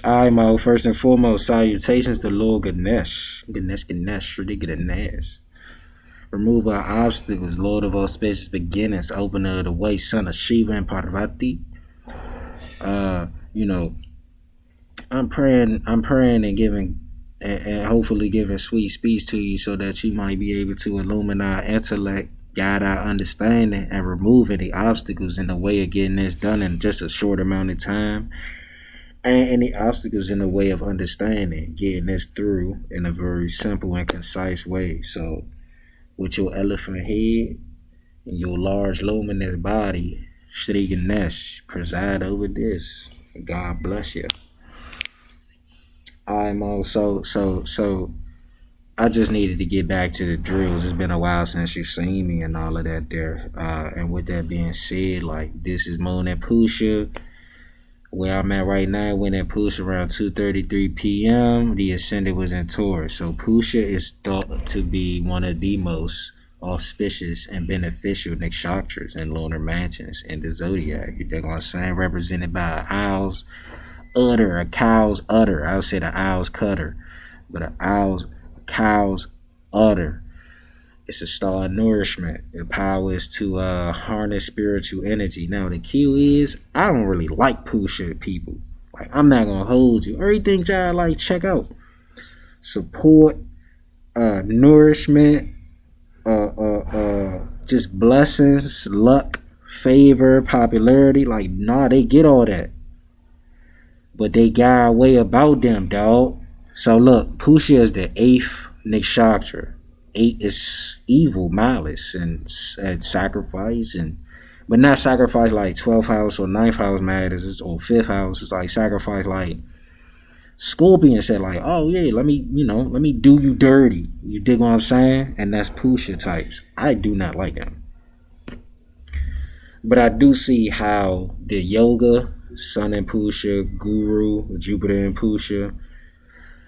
Alright, Mo, first and foremost, salutations to Lord Ganesh. Ganesh, Shri Ganesh. Remover of obstacles, Lord of auspicious beginnings, opener of the way, son of Shiva and Parvati. You know, I'm praying and giving and hopefully giving sweet speech to you so that you might be able to illumine our intellect, guide our understanding, and remove any obstacles in the way of getting this done in just a short amount of time. And any obstacles in the way of understanding, getting this through in a very simple and concise way. So, with your elephant head and your large luminous body, Shri Ganesh, preside over this. God bless you. I'm also so. I just needed to get back to the drills. It's been a while since you've seen me and all of that there. And with that being said, like this is Moon and Pushya. Where I'm at right now, when at Pushya around 2:33 p.m., the Ascendant was in Taurus. So Pushya is thought to be one of the most auspicious and beneficial nakshatras and lunar mansions in the zodiac. They're going to say represented by an owl's udder, a cow's udder. I would say the owl's cutter, but a cow's udder. It's a star of nourishment. The power is to harness spiritual energy. Now the key is I don't really like Pushya people. Like I'm not gonna hold you. Everything y'all like check out. Support, nourishment, just blessings, luck, favor, popularity. Like nah, they get all that. But they got a way about them, dog. So look, Pushya is the 8th nakshatra. 8 is evil, malice, and sacrifice, but not sacrifice like 12th house or 9th house matters, or 5th house. It's like sacrifice like Scorpion said, like, oh yeah, let me do you dirty. You dig what I'm saying? And that's Pushya types. I do not like them. But I do see how the yoga, Sun and Pushya, Guru, Jupiter and Pushya,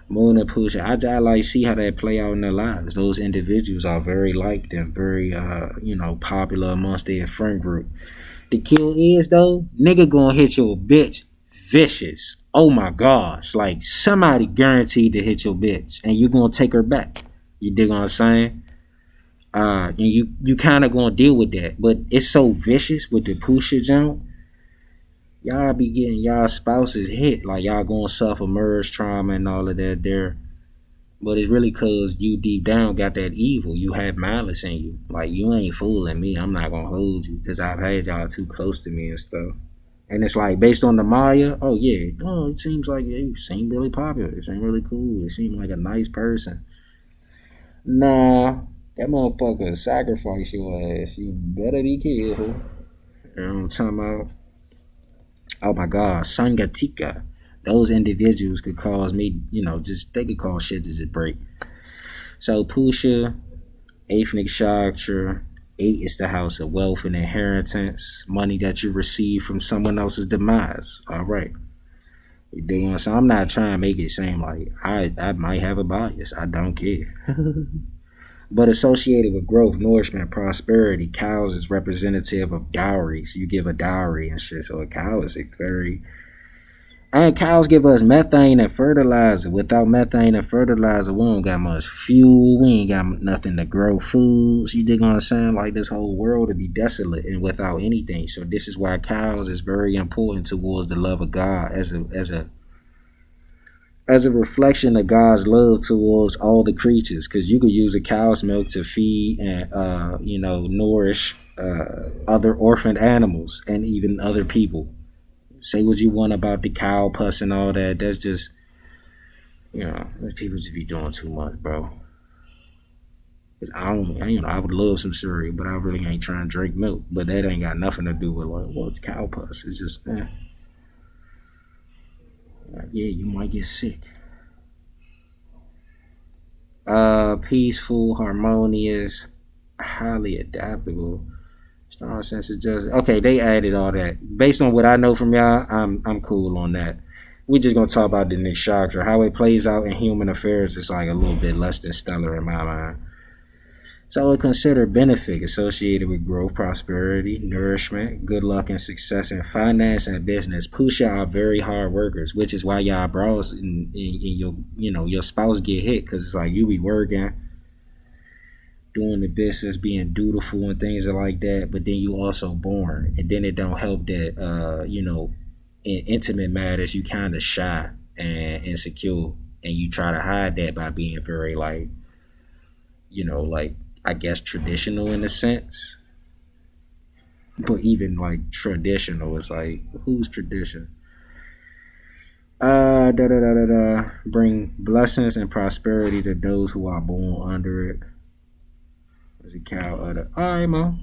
Moon and Pushya, I like see how that play out in their lives. Those individuals are very liked and very popular amongst their friend group. The kill is though, nigga gonna hit your bitch vicious. Oh my gosh. Like somebody guaranteed to hit your bitch and you gonna take her back. You dig what I'm saying? And you kinda gonna deal with that. But it's so vicious with the Pushya jump. Y'all be getting y'all spouses hit, like y'all gonna suffer merge trauma and all of that there. But it's really cause you deep down got that evil. You have malice in you. Like you ain't fooling me. I'm not gonna hold you because I've had y'all too close to me and stuff. And it's like based on the Maya, oh yeah, it seems like you seem really popular. It seems really cool. It seems like a nice person. Nah, that motherfucker sacrifice your ass. You better be careful. You know what I'm talking about? Oh my God, Sangatika. Those individuals could cause me, they could cause shit to just break. So Pushya, 8th nakshatra, 8 is the house of wealth and inheritance, money that you receive from someone else's demise. All right. You dig what I'm saying? I'm not trying to make it seem like I might have a bias. I don't care. But associated with growth, nourishment, prosperity, cows is representative of dowries. You give a dowry and shit. So a cow is and cows give us methane and fertilizer. Without methane and fertilizer, we don't got much fuel. We ain't got nothing to grow foods. You dig what I'm saying? Like this whole world would be desolate and without anything. So this is why cows is very important towards the love of God as a reflection of God's love towards all the creatures, because you could use a cow's milk to feed and nourish other orphaned animals and even other people. Say what you want about the cow pus and all that. That's just people just be doing too much, bro. Cause I would love some cereal, but I really ain't trying to drink milk. But that ain't got nothing to do with it's cow pus. It's just yeah, you might get sick. Peaceful, harmonious, highly adaptable, strong sense of justice. Okay, they added all that. Based on what I know from y'all, I'm cool on that. We're just gonna talk about the nakshatra. How it plays out in human affairs is like a little bit less than stellar in my mind. So it considered benefit associated with growth, prosperity, nourishment, good luck, and success in finance and business. Pushya are very hard workers, which is why y'all bros and your your spouse get hit, because it's like you be working, doing the business, being dutiful and things like that, but then you also born, and then it don't help that in intimate matters you kind of shy and insecure, and you try to hide that by being very like I guess traditional in a sense. But even like traditional is like, who's tradition? Bring blessings and prosperity to those who are born under it. There's a cow udder. Alright, Mo.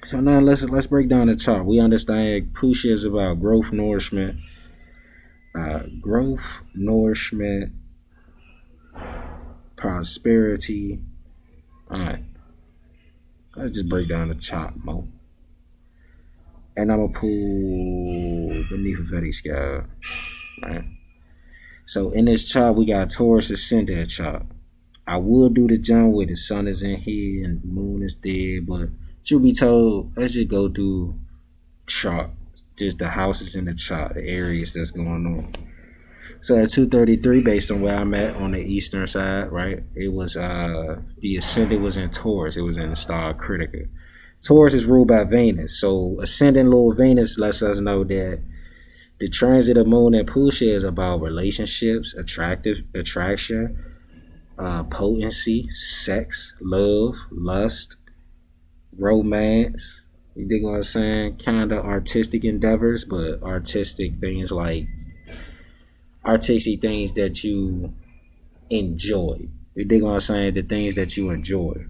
So now let's break down the chart. We understand Pushya is about growth, nourishment, prosperity. Alright. Let's just break down the chart, Mo. And I'm gonna pull beneath a Vedic sky. Right. So in this chart, we got Taurus Ascendant chart. I would do the jump where the sun is in here and the moon is there, but truth be told, let's just go through chart, just the houses in the chart, the areas that's going on. So at 233, based on where I'm at on the eastern side, right, it was the Ascendant was in Taurus. It was in the star Critica. Taurus is ruled by Venus. So Ascendant Lord Venus lets us know that the transit of Moon and Pushya is about relationships, attraction, potency, sex, love, lust, romance. You dig what I'm saying? Kind of artistic endeavors, but artistic things that you enjoy. You dig what I'm saying? The things that you enjoy,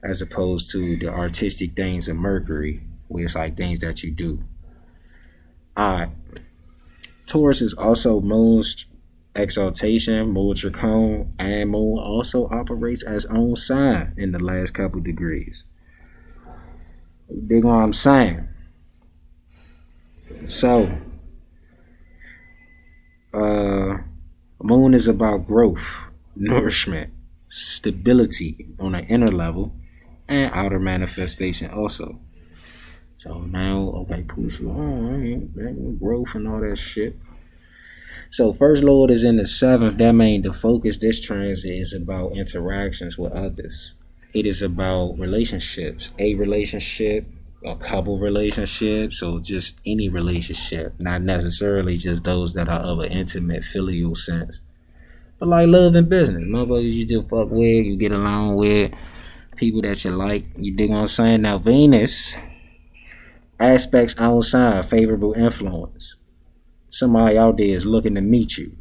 as opposed to the artistic things of Mercury, where it's like things that you do. Alright. Taurus is also Moon's exaltation, Moon Tricone, and Moon also operates as own sign in the last couple degrees. You dig what I'm saying? So, Moon is about growth, nourishment, stability on an inner level, and outer manifestation also. So now, okay, Pushya, growth and all that shit. So first lord is in the 7th. That means the focus this transit is about interactions with others. It is about relationships, a relationship, a couple relationships, or just any relationship. Not necessarily just those that are of an intimate filial sense, but like love and business. Motherfuckers you just fuck with, you get along with, people that you like. You dig what I'm saying? Now Venus aspects own sign, favorable influence. Somebody out there is looking to meet you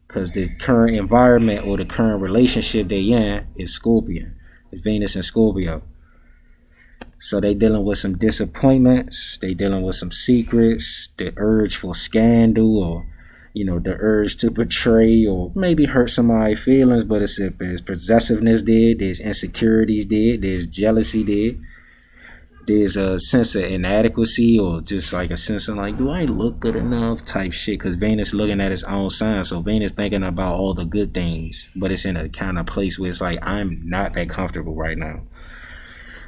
because the current environment or the current relationship they in is Scorpion. It's Venus and Scorpio. So they dealing with some disappointments. They dealing with some secrets, the urge for scandal, or the urge to betray or maybe hurt somebody's feelings. But there's possessiveness there, there's insecurities there, there's jealousy there. There's a sense of inadequacy, or just like a sense of like, do I look good enough type shit? Because Venus looking at its own sign. So Venus thinking about all the good things, but it's in a kind of place where it's like, I'm not that comfortable right now.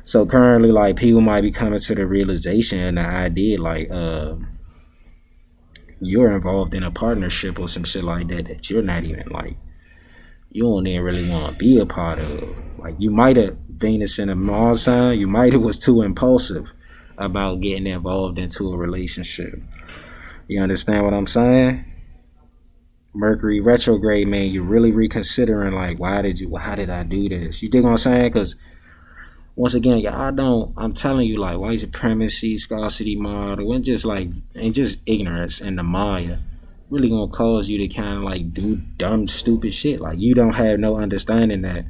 So currently, like, people might be coming to the realization and the idea like, you're involved in a partnership or some shit like that you're not even like, you don't even really want to be a part of. Like, you might have, Venus in a Mars sign, you might have was too impulsive about getting involved into a relationship. You understand what I'm saying? Mercury retrograde, man, you're really reconsidering like, how did I do this? You dig what I'm saying? Because once again, I'm telling you, like, white supremacy, scarcity model, and just ignorance and the Maya really gonna cause you to kind of like do dumb, stupid shit. Like, you don't have no understanding that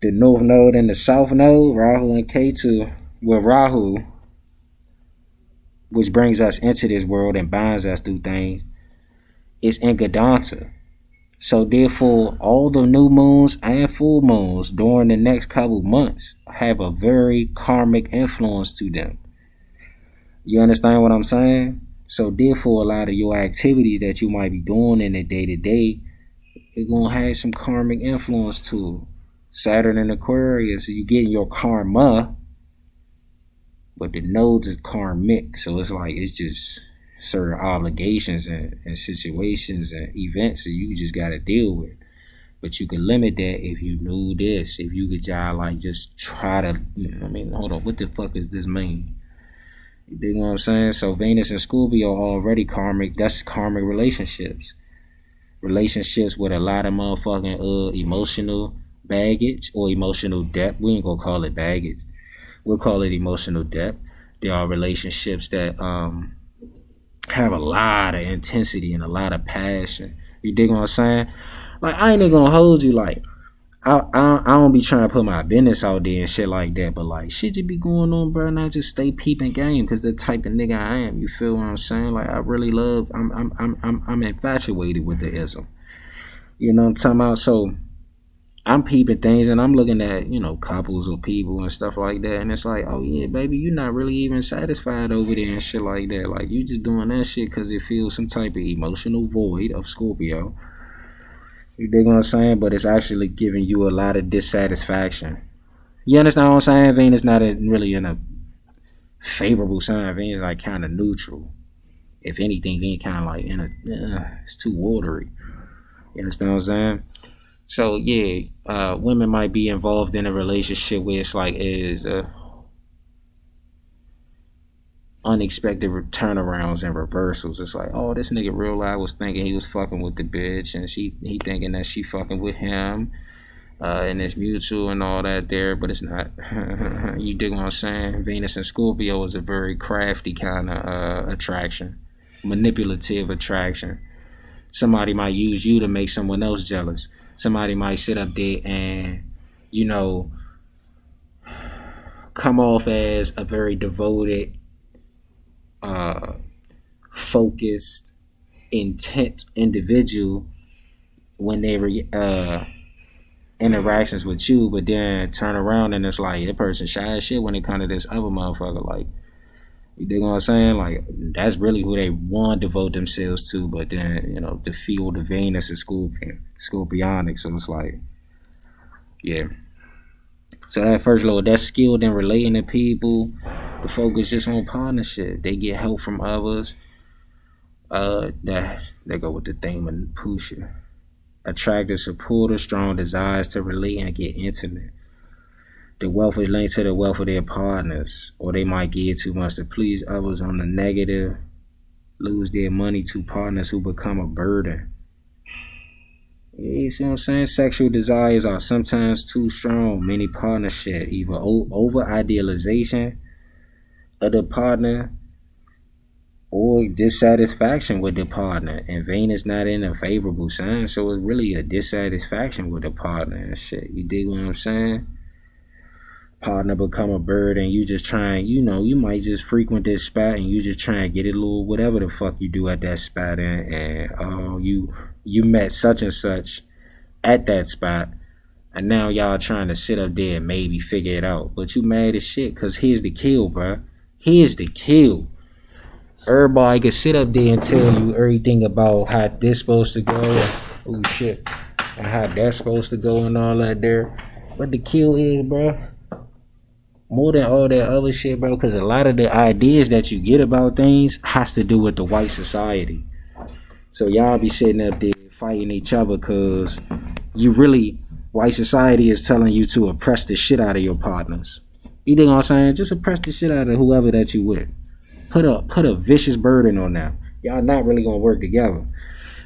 the North Node and the South Node, Rahu and Ketu, with Rahu, which brings us into this world and binds us through things, is in Gadanta. So therefore, all the new moons and full moons during the next couple months have a very karmic influence to them. You understand what I'm saying? So therefore, a lot of your activities that you might be doing in the day-to-day, it's going to have some karmic influence to it. Saturn in Aquarius, you getting your karma, but the nodes is karmic. So it's like, it's just certain obligations and situations and events that you just got to deal with. But you can limit that if you knew this. If you could like just try to, hold on, what the fuck does this mean? You dig what I'm saying? So Venus and Scorpio are already karmic. That's karmic relationships. Relationships with a lot of motherfucking emotional baggage or emotional depth. We ain't gonna call it baggage. We'll call it emotional depth. There are relationships that have a lot of intensity and a lot of passion. You dig what I'm saying? Like, I ain't gonna hold you. Like, I don't be trying to put my business out there and shit like that, but like, shit just be going on, bro, and I just stay peeping game because the type of nigga I am. You feel what I'm saying? Like, I really love. I'm infatuated with the ism. You know what I'm talking about? So I'm peeping things and I'm looking at, couples or people and stuff like that, and it's like, oh yeah, baby, you're not really even satisfied over there and shit like that. Like, you just doing that shit because it feels some type of emotional void of Scorpio. You dig what I'm saying? But it's actually giving you a lot of dissatisfaction. You understand what I'm saying? Venus not really in a favorable sign. Venus like kind of neutral. If anything, Venus kind of like in a, it's too watery. You understand what I'm saying? So yeah, women might be involved in a relationship where it's like is unexpected turnarounds and reversals. It's like, oh, this nigga real life was thinking he was fucking with the bitch, and he thinking that she fucking with him, and it's mutual and all that there, but it's not. You dig what I'm saying? Venus and Scorpio is a very crafty kind of attraction, manipulative attraction. Somebody might use you to make someone else jealous. Somebody might sit up there and, come off as a very devoted, focused, intent individual when they interactions with you, but then turn around and it's like that person shy as shit when it comes to this other motherfucker. Like, you dig what I'm saying? Like, that's really who they want to devote themselves to, but then the field of Venus is Scorpionic, so it's like, yeah. So that first level, that's skilled in relating to people. The focus just on partnership. They get help from others. That go with the theme of Pushya. Attractive, supportive, strong desires to relate and get intimate. The wealth is linked to the wealth of their partners, or they might give too much to please others on the negative, lose their money to partners who become a burden. You see what I'm saying? Sexual desires are sometimes too strong. Many partnership, either over idealization of the partner or dissatisfaction with the partner. And Venus not in a favorable sign, so it's really a dissatisfaction with the partner and shit. You dig what I'm saying? Partner become a bird and you just trying, you might just frequent this spot and you just try and get it a little whatever the fuck you do at that spot, and you met such and such at that spot, and now y'all trying to sit up there and maybe figure it out, but you mad as shit because here's the kill, bro. Here's the kill. Everybody can sit up there and tell you everything about how this supposed to go, oh shit, and how that's supposed to go and all that there, but the kill is, bro, more than all that other shit, bro, because a lot of the ideas that you get about things has to do with the white society. So y'all be sitting up there fighting each other because white society is telling you to oppress the shit out of your partners. You think what I'm saying? Just oppress the shit out of whoever that you with. Put a vicious burden on them. Y'all not really gonna work together.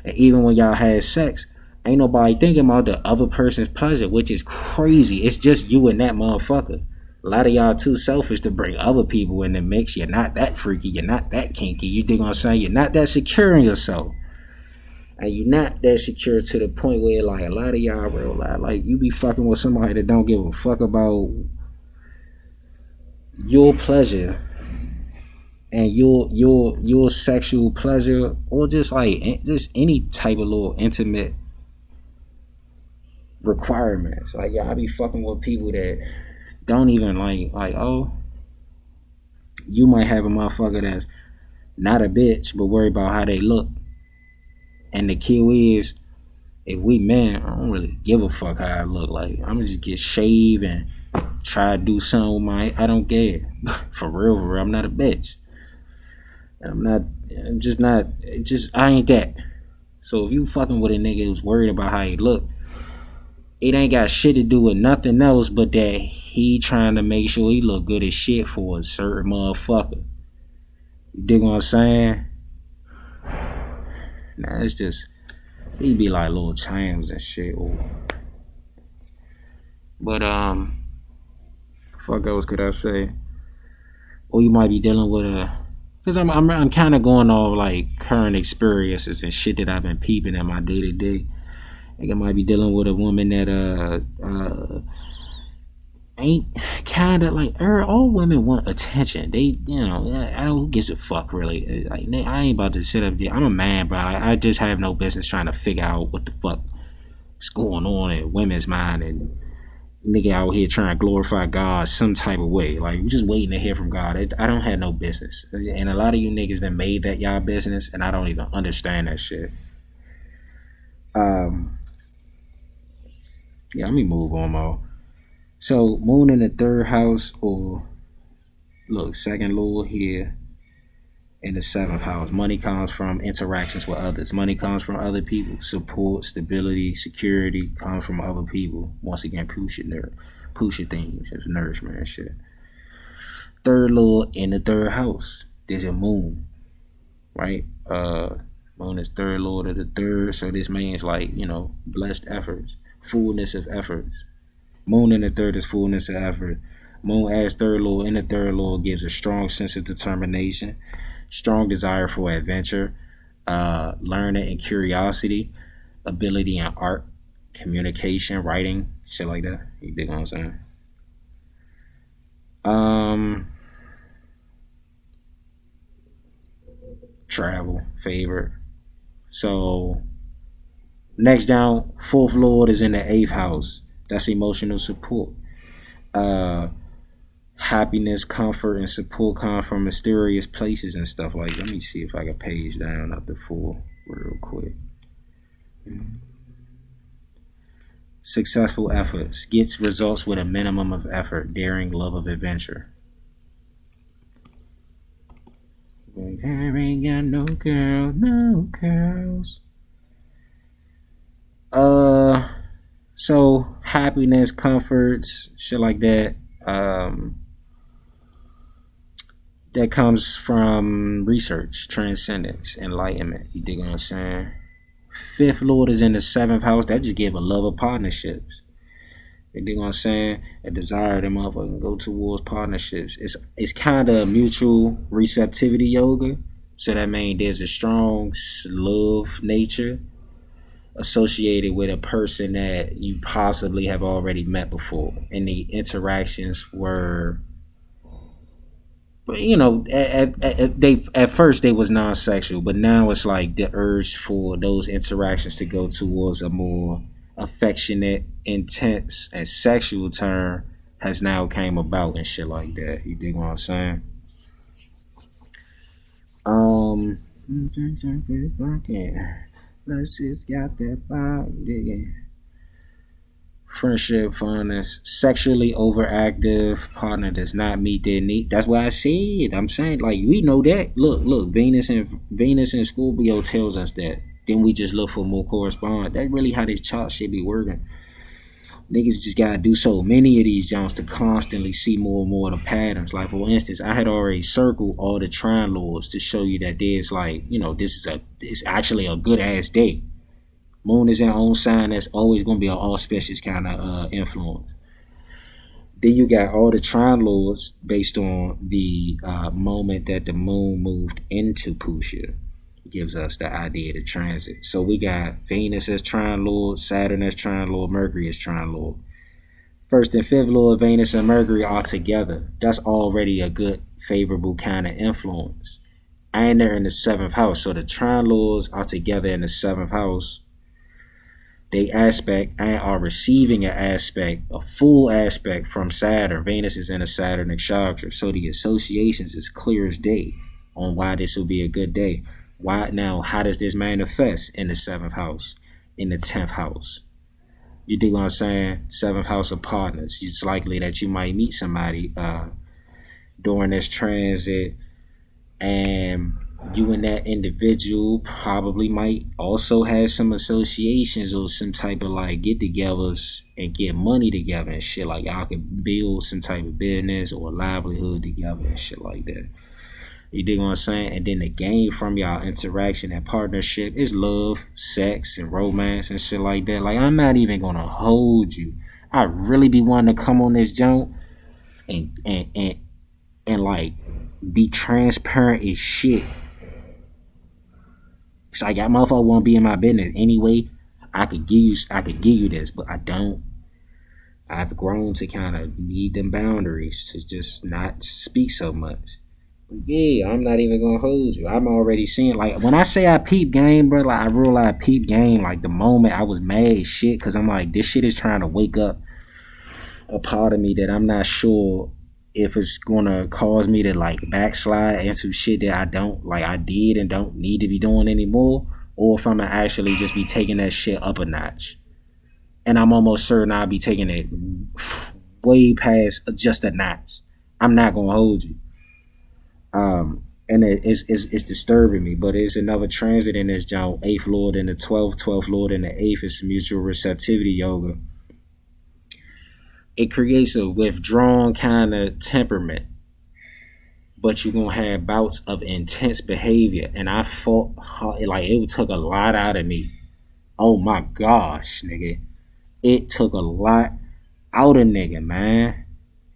And even when y'all had sex, ain't nobody thinking about the other person's pleasure, which is crazy. It's just you and that motherfucker. A lot of y'all too selfish to bring other people in the mix. You're not that freaky. You're not that kinky. You dig what I'm saying? You're not that secure in yourself. And you're not that secure to the point where like a lot of y'all real life, like you be fucking with somebody that don't give a fuck about your pleasure and your sexual pleasure, or just like just any type of little intimate requirements. Like y'all be fucking with people that don't even like oh, you might have a motherfucker that's not a bitch but worry about how they look, and the kill is If we men, I don't really give a fuck how I look. Like, I'm gonna just get shaved and try to do something with my. I don't care. For real, I'm not a bitch. I'm not. I'm just not. I ain't that. So if you fucking with a nigga who's worried about how he look, it ain't got shit to do with nothing else but that he trying to make sure he look good as shit for a certain motherfucker. You dig what I'm saying? Nah, it's just, he be like little chams and shit. But fuck else could I say? Or you might be dealing with cause I'm kind of going off like current experiences and shit that I've been peeping at my day to day. Like I might be dealing with a woman that ain't kind of like all women want attention. They, I don't, who gives a fuck really. Like I ain't about to sit up there. I'm a man, bro. I just have no business trying to figure out what the fuck is going on in women's mind and nigga out here trying to glorify God some type of way. Like we just waiting to hear from God. I don't have no business. And a lot of you niggas that made that y'all business, and I don't even understand that shit. Yeah, let me move on, Mo. So moon in the third house, or look, second lord here in the seventh house. Money comes from interactions with others. Money comes from other people. Support, stability, security comes from other people. Once again, Pushya things, just nourishment and shit. Third lord in the third house. There's a moon, right? Moon is third lord of the third, so this means like, blessed efforts, fullness of efforts. Moon in the third is fullness of effort. Moon as third lord in the third lord gives a strong sense of determination, strong desire for adventure, learning and curiosity, ability in art, communication, writing, shit like that. You dig what I'm saying? Travel, favorite. So next down, fourth lord is in the eighth house. That's emotional support. Happiness, comfort, and support come from mysterious places and stuff like that. Let me see if I can page down up to 4 real quick. Successful efforts. Gets results with a minimum of effort. Daring, love of adventure. I ain't got no girl, no girls. So happiness, comforts, shit like that. That comes from research, transcendence, enlightenment. You dig what I'm saying? Fifth lord is in the seventh house. That just give a love of partnerships. You dig what I'm saying? A desire to motherfucking go towards partnerships. It's kind of mutual receptivity yoga. So that means there's a strong love nature associated with a person that you possibly have already met before, and the interactions were, at first they was non-sexual, but now it's like the urge for those interactions to go towards a more affectionate, intense, and sexual turn has now came about and shit like that. You dig what I'm saying? Let's just got that vibe, digging. Friendship, funness, sexually overactive partner does not meet their need. That's why I said. I'm saying, like, we know that. Look, Venus and Scorpio tells us that. Then we just look for more correspond. That's really how this chart should be working. Niggas just gotta do so many of these jumps to constantly see more and more of the patterns. Like, for instance, I had already circled all the trine lords to show you that there's like, it's actually a good ass day. Moon is in own sign. That's always gonna be an auspicious kind of influence. Then you got all the trine lords based on the moment that the moon moved into Pushya. Gives us the idea of the transit. So we got Venus as trine lord, Saturn as trine lord, Mercury as trine lord. First and fifth lord, Venus and Mercury are together. That's already a good, favorable kind of influence. And they're in the seventh house. So the trine lords are together in the seventh house. They aspect and are receiving an aspect, a full aspect from Saturn. Venus is in a Saturn Nakshatra. So the associations is clear as day on why this will be a good day. Why now? How does this manifest in the seventh house? in the 10th house. You dig what I'm saying? 7th house of partners. It's likely that you might meet somebody during this transit, and you and that individual probably might also have some associations or some type of like get-togethers and get money together and shit. Like y'all could build some type of business or livelihood together and shit like that. You dig what I'm saying? And then the game from y'all interaction and partnership is love, sex, and romance and shit like that. Like, I'm not even gonna hold you. I really be wanting to come on this jump and like be transparent as shit. It's like that motherfucker won't be in my business anyway. I could give you this, but I don't. I've grown to kind of need them boundaries to just not speak so much. But yeah, I'm not even gonna hold you. I'm already seeing, like, when I say I peep game, bro, like I realize peep game, like the moment I was mad as shit, cause I'm like, this shit is trying to wake up a part of me that I'm not sure if it's gonna cause me to like backslide into shit that I did and don't need to be doing anymore, or if I'm gonna actually just be taking that shit up a notch. And I'm almost certain I'll be taking it way past just a notch. I'm not gonna hold you. And it's disturbing me, but it's another transit in this joint, 8th Lord and the 12th Lord and the 8th is mutual receptivity yoga. It creates a withdrawn kind of temperament, but you're gonna have bouts of intense behavior. And I fought hard, like it took a lot out of me. Oh my gosh, nigga. It took a lot out of nigga, man.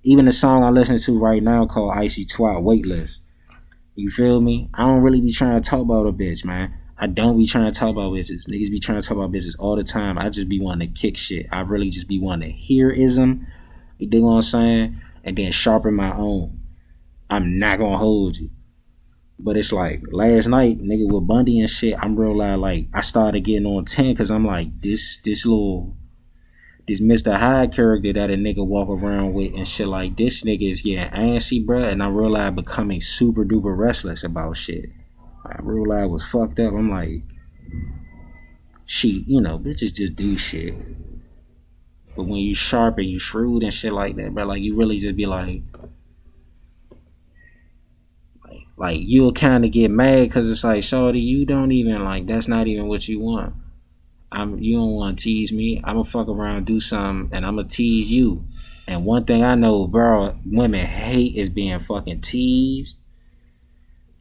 Even the song I listen to right now called Icy Twat, Waitlist. You feel me? I don't really be trying to talk about a bitch, man. I don't be trying to talk about bitches. Niggas be trying to talk about bitches all the time. I just be wanting to kick shit. I really just be wanting to hear ism. You dig what I'm saying? And then sharpen my own. I'm not gonna hold you. But it's like last night, nigga, with Bundy and shit, I'm real loud. Like I started getting on 10 because I'm like, this Mr. Hyde character that a nigga walk around with and shit like this nigga is getting antsy, bruh. And I realized becoming super duper restless about shit. I realized I was fucked up. I'm like, she, bitches just do shit. But when you sharp and you shrewd and shit like that, bro, like you really just be like you'll kind of get mad because it's like, shorty, you don't even like, that's not even what you want. You don't want to tease me. I'm going to fuck around, do something, and I'm going to tease you. And one thing I know, bro, women hate is being fucking teased.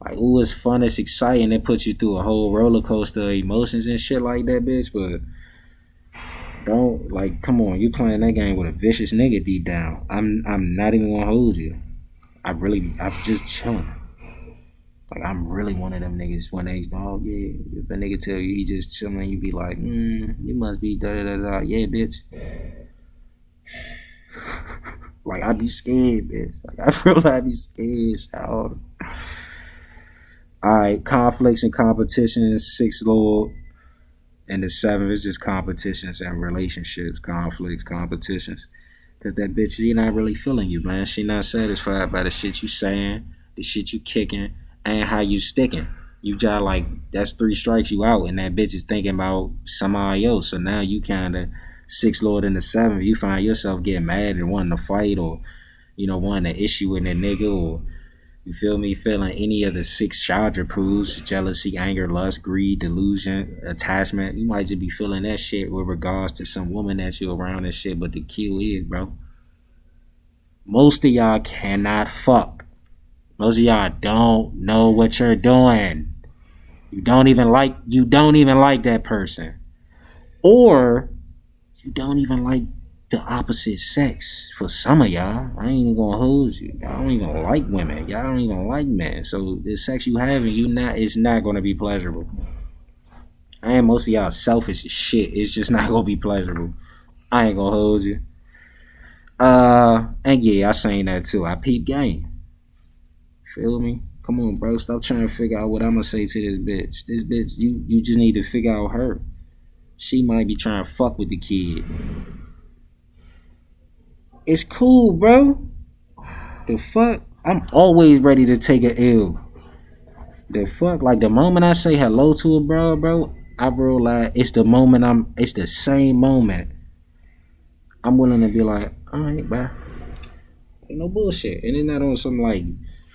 Like, ooh, it's fun, it's exciting. It puts you through a whole roller coaster of emotions and shit like that, bitch. But don't, like, come on. You playing that game with a vicious nigga deep down. I'm not even going to hold you. I'm just chilling. Like, I'm really one of them niggas when they, oh, yeah, if a nigga tell you he just chilling, you be like, you must be da-da-da-da. Yeah, bitch. Like, I be scared, bitch. Like, I feel like I be scared, child. Alright, conflicts and competitions, 6th Lord. And the 7th is just competitions and relationships, conflicts, competitions. Because that bitch, she not really feeling you, man. She not satisfied by the shit you saying, the shit you kicking, and how you sticking. You just like, that's 3 strikes you out, and that bitch is thinking about somebody else. So now you kind of 6th Lord and the 7th, you find yourself getting mad and wanting to fight, or wanting to issue with a nigga, or you feel me, feeling any of the 6 Chandra proofs, jealousy, anger, lust, greed, delusion, attachment. You might just be feeling that shit with regards to some woman that you around and shit. But the kill is, bro, most of y'all cannot fuck. Most of y'all don't know what you're doing. You don't even like that person. Or you don't even like the opposite sex. For some of y'all, I ain't even gonna hold you. Y'all don't even like women. Y'all don't even like men. So the sex you having, it's not gonna be pleasurable. And most of y'all selfish as shit. It's just not gonna be pleasurable. I ain't gonna hold you. And yeah, I seen that too. I peep game. Feel me? Come on, bro. Stop trying to figure out what I'm gonna say to this bitch. This bitch, you just need to figure out her. She might be trying to fuck with the kid. It's cool, bro. The fuck? I'm always ready to take an L. The fuck? Like, the moment I say hello to a bro, I realize it's the same moment I'm willing to be like, all right, bye. Ain't no bullshit. And it's not on some like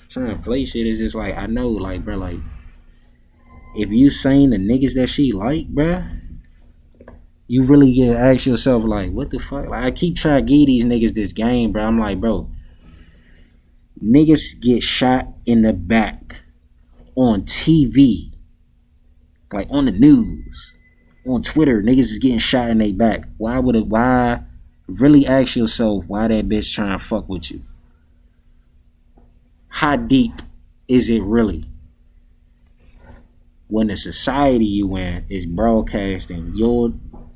trying to play shit. It's just like, I know, like, bro, like, if you saying the niggas that she like, bro, you really get ask yourself, like, what the fuck? Like, I keep trying to give these niggas this game, bro. I'm like, bro, niggas get shot in the back on TV, like on the news, on Twitter. Niggas is getting shot in their back. Why really ask yourself why that bitch trying to fuck with you? How deep is it really? When the society you in is broadcasting your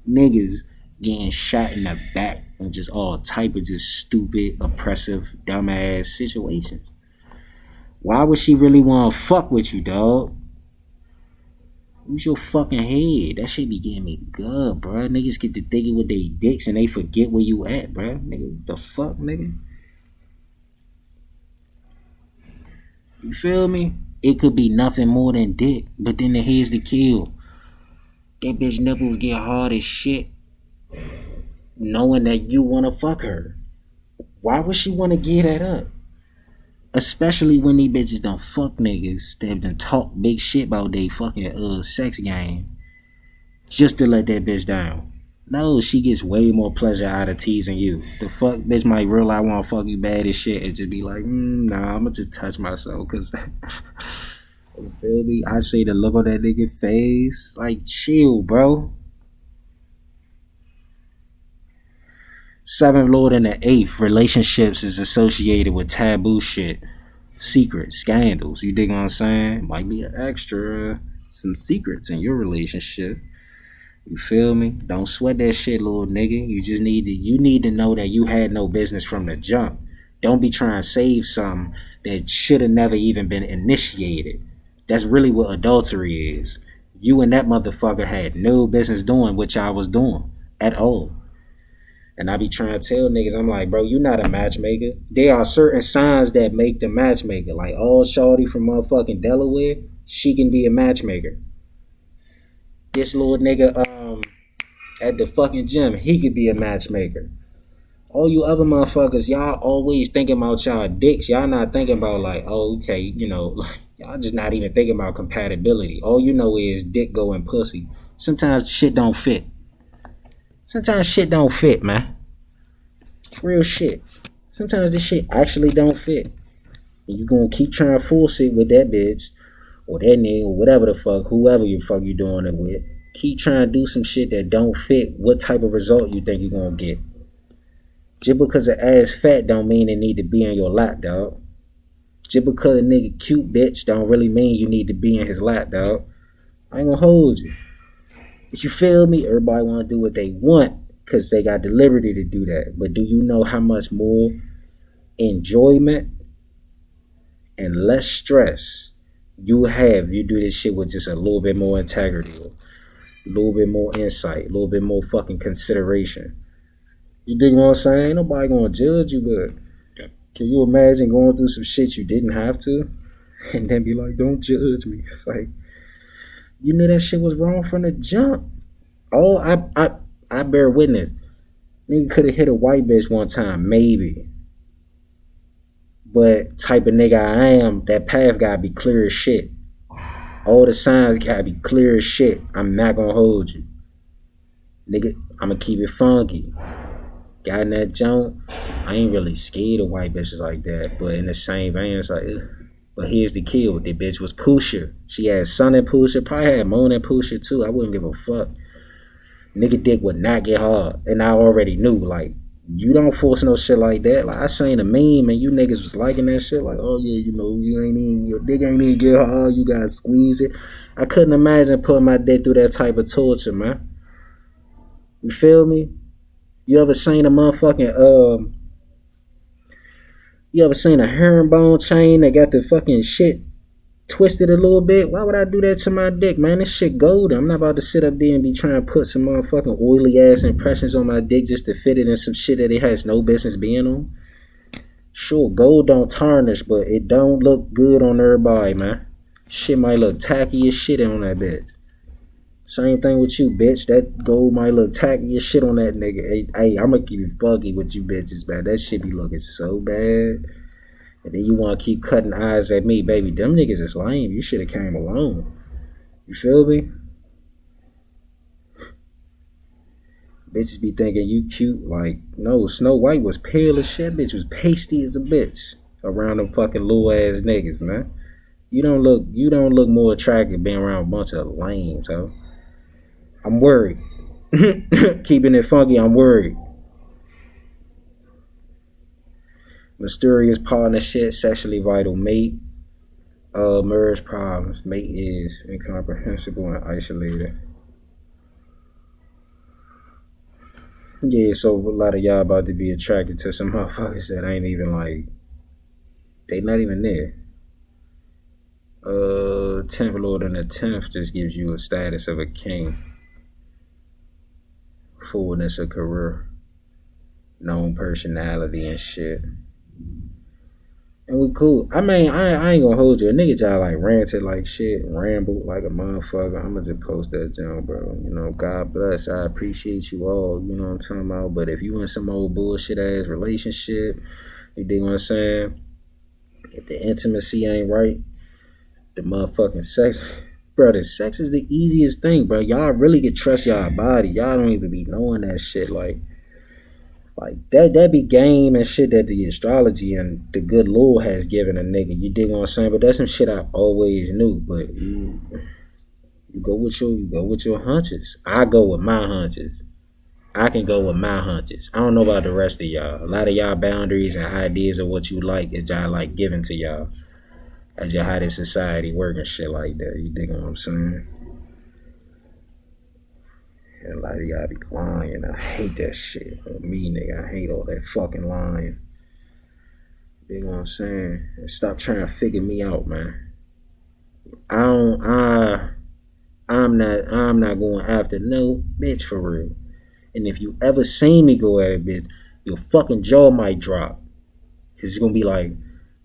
niggas getting shot in the back and just all type of just stupid, oppressive, dumbass situations. Why would she really want to fuck with you, dog? Use your fucking head. That shit be getting me good, bro. Niggas get to thinking with their dicks and they forget where you at, bro. Nigga, what the fuck, nigga? You feel me? It could be nothing more than dick, but then here's the kill. That bitch nipples get hard as shit, knowing that you wanna fuck her. Why would she wanna give that up? Especially when these bitches done fuck niggas that have done talk big shit about they fucking sex game just to let that bitch down. No, she gets way more pleasure out of teasing you. The fuck bitch might realize I wanna fuck you bad as shit and just be like, nah, I'ma just touch myself, cause you feel me? I say the look on that nigga face, like, chill, bro. 7th Lord and the 8th, relationships is associated with taboo shit, secrets, scandals. You dig what I'm saying? Might be an extra, some secrets in your relationship. You feel me? Don't sweat that shit, little nigga. You need to know that you had no business from the jump. Don't be trying to save something that should have never even been initiated. That's really what adultery is. You and that motherfucker had no business doing what y'all was doing at all. And I be trying to tell niggas, I'm like, bro, you not a matchmaker. There are certain signs that make the matchmaker. Like, all shorty from motherfucking Delaware, she can be a matchmaker. This little nigga at the fucking gym, he could be a matchmaker. All you other motherfuckers, y'all always thinking about y'all dicks. Y'all not thinking about like, oh, okay, you know, y'all just not even thinking about compatibility. All you know is dick go and pussy. Sometimes shit don't fit. Sometimes shit don't fit, man. Real shit. Sometimes this shit actually don't fit. And you gonna keep trying to force it with that bitch or that nigga or whatever the fuck, whoever you fuck you doing it with. Keep trying to do some shit that don't fit what type of result you think you're gonna get. Just because the ass fat don't mean it need to be in your lap, dog. Just because a nigga cute, bitch, don't really mean you need to be in his lap, dog. I ain't gonna hold you. But you feel me? Everybody want to do what they want because they got the liberty to do that. But do you know how much more enjoyment and less stress you have if you do this shit with just a little bit more integrity, a little bit more insight, a little bit more fucking consideration? You dig what I'm saying? Ain't nobody gonna judge you, but can you imagine going through some shit you didn't have to and then be like, don't judge me? It's like, you knew that shit was wrong from the jump. Oh, I bear witness. Nigga could have hit a white bitch one time, maybe. But type of nigga I am, that path gotta be clear as shit. All the signs gotta be clear as shit. I'm not gonna hold you. Nigga, I'ma keep it funky. Got in that jump. I ain't really scared of white bitches like that. But in the same vein, it's like, ugh. But here's the kill. The bitch was Pushya. She had Sun and Pushya. Probably had Moon and Pushya too. I wouldn't give a fuck. Nigga dick would not get hard. And I already knew, like, you don't force no shit like that. Like, I seen a meme and you niggas was liking that shit. Like, oh yeah, you know, your dick ain't even get hard. You gotta squeeze it. I couldn't imagine putting my dick through that type of torture, man. You feel me? You ever seen a motherfucking, you ever seen a herringbone chain that got the fucking shit twisted a little bit? Why would I do that to my dick, man? This shit golden. I'm not about to sit up there and be trying to put some motherfucking oily ass impressions on my dick just to fit it in some shit that it has no business being on. Sure, gold don't tarnish, but it don't look good on everybody, man. Shit might look tacky as shit on that bitch. Same thing with you, bitch. That gold might look tacky as shit on that nigga. Hey, I'ma keep it funky with you bitches, man. That shit be looking so bad. And then you want to keep cutting eyes at me, baby. Them niggas is lame. You should have came alone. You feel me? Bitches be thinking you cute. Like, no, Snow White was pale as shit. Bitch was pasty as a bitch around them fucking little ass niggas, man. You don't look more attractive being around a bunch of lames, huh? I'm worried. Keeping it funky, I'm worried. Mysterious partnership, sexually vital mate. Marriage problems. Mate is incomprehensible and isolated. Yeah, so a lot of y'all about to be attracted to some motherfuckers that ain't even like, they not even there. 10th Lord and the 10th just gives you a status of a king. Fullness of career. Known personality and shit. And we cool. I mean, I ain't gonna hold you. A nigga just like ranted like shit, rambled like a motherfucker. I'ma just post that down, bro. You know, God bless. I appreciate you all. You know what I'm talking about? But if you in some old bullshit ass relationship, you dig what I'm saying? If the intimacy ain't right, the motherfucking sex, bro, the sex is the easiest thing, bro. Y'all really can trust y'all body. Y'all don't even be knowing that shit. Like that be game and shit that the astrology and the good Lord has given a nigga. You dig what I'm saying? But that's some shit I always knew. But you go with your hunches. I go with my hunches. I can go with my hunches. I don't know about the rest of y'all. A lot of y'all boundaries and ideas of what you like is y'all like given to y'all as y'all how this society work and shit like that. You dig what I'm saying? And a lot of y'all be lying. I hate that shit. Me, nigga, I hate all that fucking lying. You know what I'm saying? And stop trying to figure me out, man. I'm not going after no bitch for real. And if you ever seen me go at a bitch, your fucking jaw might drop. Cause it's gonna be like,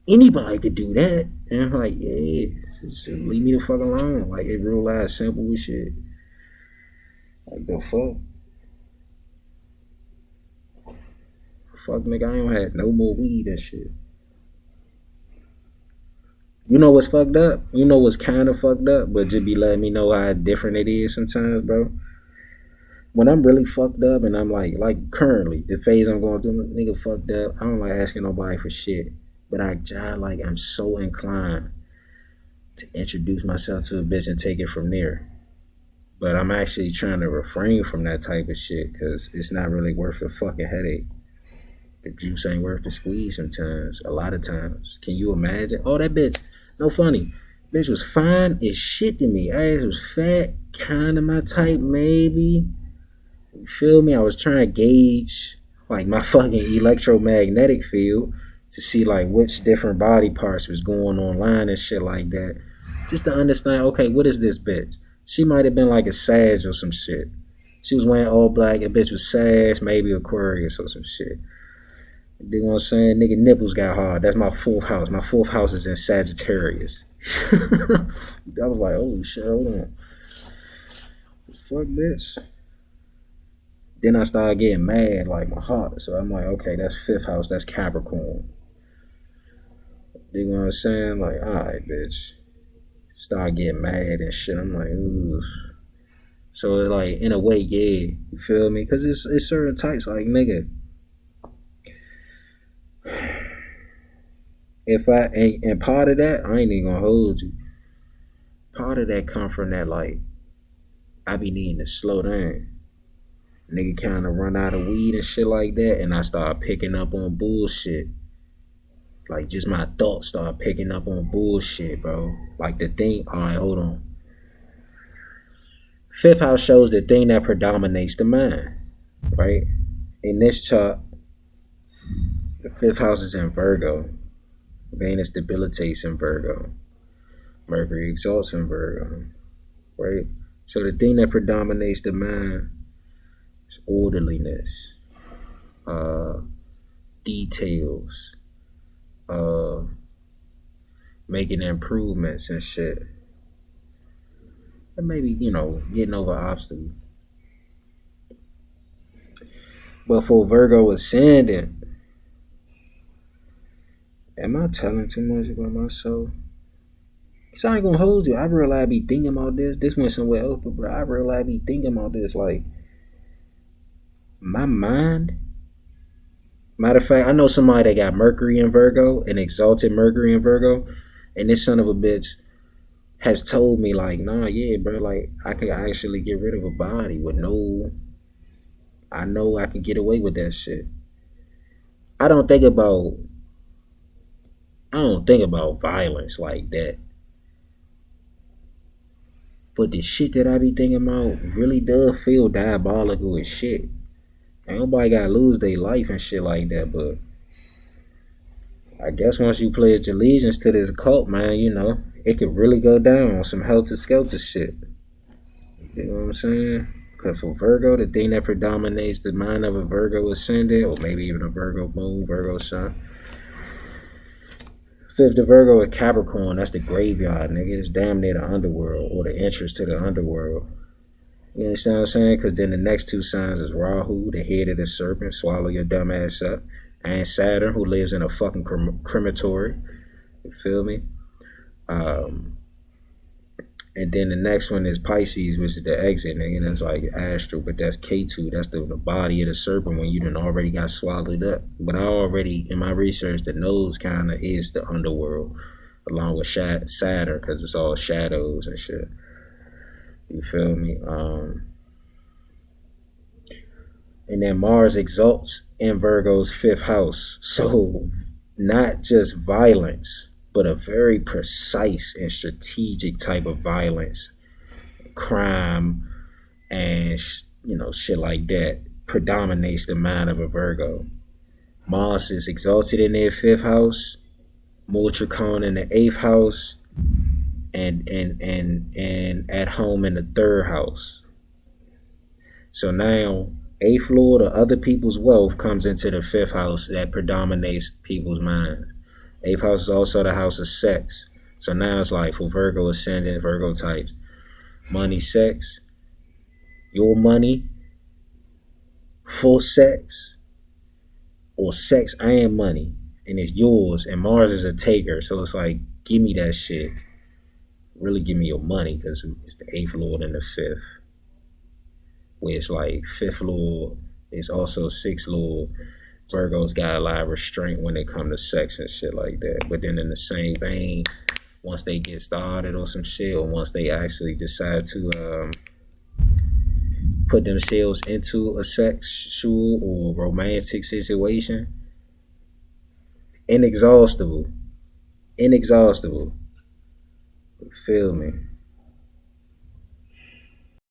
anybody could do that. And I'm like, yeah, just leave me the fuck alone. Like, it real life simple as shit. Like, the fuck? Fuck, nigga, I don't have no more weed and shit. You know what's fucked up? You know what's kind of fucked up? But just be letting me know how different it is sometimes, bro. When I'm really fucked up and I'm like currently, the phase I'm going through, nigga fucked up, I don't like asking nobody for shit. But I'm so inclined to introduce myself to a bitch and take it from there. But I'm actually trying to refrain from that type of shit because it's not really worth the fucking headache. The juice ain't worth the squeeze sometimes, a lot of times. Can you imagine? Oh, that bitch, no funny. Bitch was fine as shit to me. Ass was fat, kind of my type, maybe. You feel me? I was trying to gauge like my fucking electromagnetic field to see like which different body parts was going online and shit like that. Just to understand, okay, what is this bitch? She might have been like a Sag or some shit. She was wearing all black, and bitch was Sag, maybe Aquarius or some shit. You know what I'm saying? Nigga nipples got hard. That's my fourth house. My fourth house is in Sagittarius. I was like, oh shit, hold on. Fuck bitch. Then I started getting mad, like my heart. So I'm like, okay, that's fifth house. That's Capricorn. You know what I'm saying? Like, all right, bitch. Start getting mad and shit. I'm like, ooh. So it's like, in a way, yeah. You feel me? Because it's certain types. Like, nigga. And part of that, I ain't even gonna hold you. Part of that come from that, like, I be needing to slow down. Nigga kind of run out of weed and shit like that, and I start picking up on bullshit. Like, just my thoughts start picking up on bullshit, bro. Like, the thing, alright, hold on. Fifth house shows the thing that predominates the mind, right? In this chart, the fifth house is in Virgo. Venus debilitates in Virgo. Mercury exalts in Virgo, right? So the thing that predominates the mind is orderliness, details, making improvements and shit. And maybe, getting over obstacles. But for Virgo Ascendant, am I telling too much about myself? Cause I ain't gonna hold you. I realize I be thinking about this. This went somewhere else, but bro, I realize I be thinking about this. Like, my mind. Matter of fact, I know somebody that got Mercury in Virgo, an exalted Mercury in Virgo, and this son of a bitch has told me like, nah, yeah, bro, like I could actually get rid of a body with no. I know I can get away with that shit. I don't think about. I don't think about violence like that. But the shit that I be thinking about really does feel diabolical as shit. Ain't nobody gotta lose their life and shit like that, but I guess once you pledge allegiance to this cult, man, it could really go down on some helter skelter shit. You know what I'm saying? Because for Virgo, the thing that predominates the mind of a Virgo ascendant, or maybe even a Virgo moon, Virgo sun. Fifth to Virgo is Capricorn. That's the graveyard, nigga. It's damn near the underworld, or the entrance to the underworld. You understand what I'm saying? Because then the next two signs is Rahu, the head of the serpent, swallow your dumb ass up, and Saturn, who lives in a fucking crematory. You feel me? And then the next one is Pisces, which is the exit, nigga. That's like astral, but that's K2. That's the body of the serpent when you done already got swallowed up. But I already, in my research, the nose kind of is the underworld, along with Saturn, because it's all shadows and shit. You feel me? And then Mars exalts in Virgo's fifth house. So not just violence, but a very precise and strategic type of violence, crime, and shit like that predominates the mind of a Virgo. Mars is exalted in their fifth house, Multricon in the eighth house, and at home in the third house. So now eighth lord or other people's wealth comes into the fifth house that predominates people's mind. Eighth house is also the house of sex. So now it's like for Virgo ascendant, Virgo types, money, sex, your money, full sex, or sex and money, and it's yours. And Mars is a taker, so it's like, give me that shit. Really give me your money, because it's the eighth lord and the fifth. Where it's like fifth lord is also sixth lord. Virgo's got a lot of restraint when it comes to sex and shit like that. But then in the same vein, once they get started or some shit, or once they actually decide to put themselves into a sexual or romantic situation, inexhaustible. You feel me?